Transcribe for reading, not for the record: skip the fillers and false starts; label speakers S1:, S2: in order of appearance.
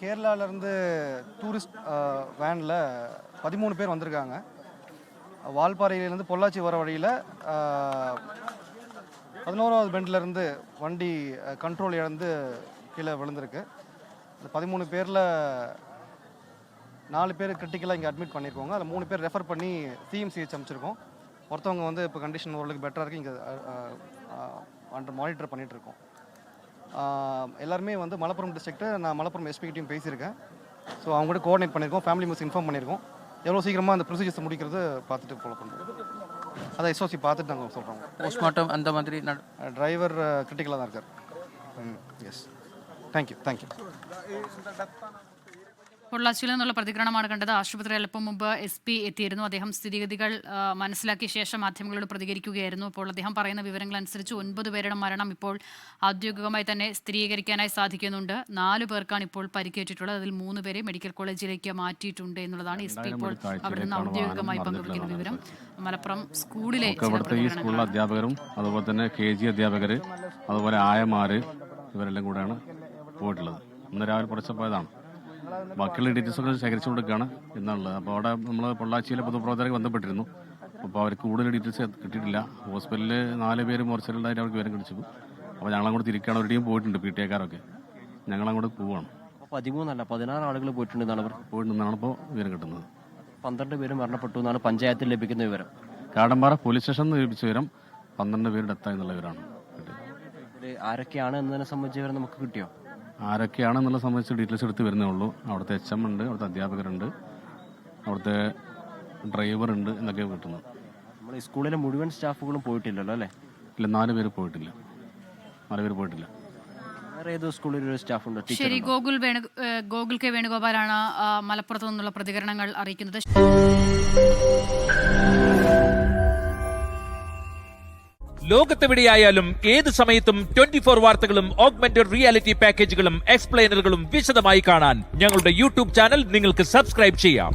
S1: கேரளாவிலேருந்து tourist வேனில் 13 பேர் வந்திருக்காங்க. வால்பாறையிலேருந்து பொள்ளாச்சி வர வழியில் 11வது பெண்ட்லேருந்து வண்டி கண்ட்ரோல் இழந்து கீழே விழுந்திருக்கு. இந்த 13 பேரில் 4 பேர் கிரிட்டிக்கலாக இங்கே அட்மிட் பண்ணியிருக்கோங்க. அதில் 3 பேர் ரெஃபர் பண்ணி சிஎம்சிஹெச் அமைச்சிருக்கோம். ஒருத்தவங்க வந்து இப்போ கண்டிஷன் ஓரளவுக்கு பெட்டராக இருக்குது. இங்கே அண்டர் மானிட்டர் பண்ணிகிட்ருக்கோம். எல்லாருமே வந்து மலப்புரம் டிஸ்ட்ரிக்ட்டு நான் மலப்புரம் எஸ்பிகிட்டையும் பேசியிருக்கேன். ஸோ அவங்க கூட கோஆர்டினேட் பண்ணியிருக்கோம், ஃபேமிலி மெம்பர்ஸ் இன்ஃபார்ம் பண்ணியிருக்கோம். எவ்வளோ சீக்கிரமாக அந்த ப்ரொசீஜர்ஸ் முடிக்கிறது பார்த்துட்டு ஃபாலோ பண்ணுறோம். அதை எஸ்ஓசி பார்த்துட்டு நாங்கள் சொல்கிறோம்.
S2: போஸ்ட்மார்ட்டம் அந்த மாதிரி
S1: டிரைவர் கிரிட்டிக்கலாக தான் இருக்கார். Yes thank you.
S3: പൊള്ളാച്ചിയിൽ നിന്നുള്ള പ്രതികരണമാണ് കണ്ടത്. ആശുപത്രിയിൽ അല്പം മുമ്പ് SP എത്തിയിരുന്നു. അദ്ദേഹം സ്ഥിതിഗതികൾ മനസ്സിലാക്കിയ ശേഷം മാധ്യമങ്ങളോട് പ്രതികരിക്കുകയായിരുന്നു. അപ്പോൾ അദ്ദേഹം പറയുന്ന വിവരങ്ങൾ അനുസരിച്ച് 9 പേരുടെ മരണം ഇപ്പോൾ ഔദ്യോഗികമായി തന്നെ സ്ഥിരീകരിക്കാനായി സാധിക്കുന്നുണ്ട്. 4 പേർക്കാണ് ഇപ്പോൾ പരിക്കേറ്റിട്ടുള്ളത്. അതിൽ 3 പേരെ മെഡിക്കൽ കോളേജിലേക്ക് മാറ്റിയിട്ടുണ്ട് എന്നുള്ളതാണ് SP ഇപ്പോൾ അവിടെ നിന്ന് ഔദ്യോഗികമായി പങ്കുവയ്ക്കുന്ന വിവരം. മലപ്പുറം സ്കൂളിലെ
S4: അധ്യാപകരും അതുപോലെ തന്നെ KG അധ്യാപകർ അതുപോലെ ആയമാര് ഇവരെല്ലാം കൂടെയാണ് പോയിട്ടുള്ളത്. ഇന്ന് രാവിലെ പുറച്ചപ്പോയതാണ്. ബാക്കിയുള്ള ഡീറ്റെയിൽസ് ഒക്കെ ശേഖരിച്ചു കൊടുക്കുകയാണ് എന്നുള്ളത്. അപ്പോൾ അവിടെ നമ്മൾ പൊള്ളാച്ചിയിലെ പൊതുപ്രവർത്തകർക്ക് ബന്ധപ്പെട്ടിരുന്നു. അപ്പോൾ അവർക്ക് കൂടുതൽ ഡീറ്റെയിൽസ് കിട്ടിയിട്ടില്ല. ഹോസ്പിറ്റലിൽ 4 പേര് മോർച്ചറിലായിട്ട് അവർക്ക് വിവരം കിടിച്ചു. അപ്പോൾ ഞങ്ങളങ്ങോട്ട് തിരിക്കുകയാണ്. ഒരു ടീം പോയിട്ടുണ്ട്, PTA-കാരൊക്കെ. ഞങ്ങളങ്ങോട്ട് പോവുകയാണ്.
S2: 13 16 ആളുകൾ പോയിട്ടുണ്ടെന്നാണ്
S4: ഇപ്പോൾ വിവരം കിട്ടുന്നത്.
S2: 12 പേര് മരണപ്പെട്ടു എന്നാണ് പഞ്ചായത്തിൽ ലഭിക്കുന്ന വിവരം.
S4: കാടമ്പാറ പോലീസ് സ്റ്റേഷനിൽ നിന്ന് ലഭിച്ച വിവരം 12 പേര് ഡെത്തായി എന്നുള്ള വിവരമാണ്.
S2: ആരൊക്കെയാണ് എന്നതിനെ സംബന്ധിച്ച വിവരം നമുക്ക് കിട്ടിയോ?
S4: ആരൊക്കെയാണെന്നുള്ള സംബന്ധിച്ച് ഡീറ്റെയിൽസ് എടുത്ത് വരുന്നേ ഉള്ളൂ. അവിടുത്തെ HM ഉണ്ട്, അവിടുത്തെ അധ്യാപകരുണ്ട്, അവിടുത്തെ ഡ്രൈവറുണ്ട് എന്നൊക്കെ കിട്ടുന്നത്.
S2: നമ്മൾ ഈ സ്കൂളിലെ മുഴുവൻ സ്റ്റാഫുകളും പോയിട്ടില്ലല്ലോ അല്ലേ?
S4: ഇല്ല, 4 പേര് പോയിട്ടില്ല.
S2: വേറെ ഏതോ സ്കൂളിൽ ഒരു സ്റ്റാഫുണ്ട്.
S3: ശരി, ഗോകുൽ കെ വേണുഗോപാലാണ് മലപ്പുറത്ത് നിന്നുള്ള പ്രതികരണങ്ങൾ അറിയിക്കുന്നത്.
S5: ലോകത്തെവിടെയായാലും ഏത് സമയത്തും 24 വാർത്തകളും ഓഗ്മെന്റഡ് റിയാലിറ്റി പാക്കേജുകളും എക്സ്പ്ലെയിനറുകളും വിശദമായി കാണാൻ ഞങ്ങളുടെ YouTube ചാനൽ നിങ്ങൾക്ക് സബ്സ്ക്രൈബ് ചെയ്യാം.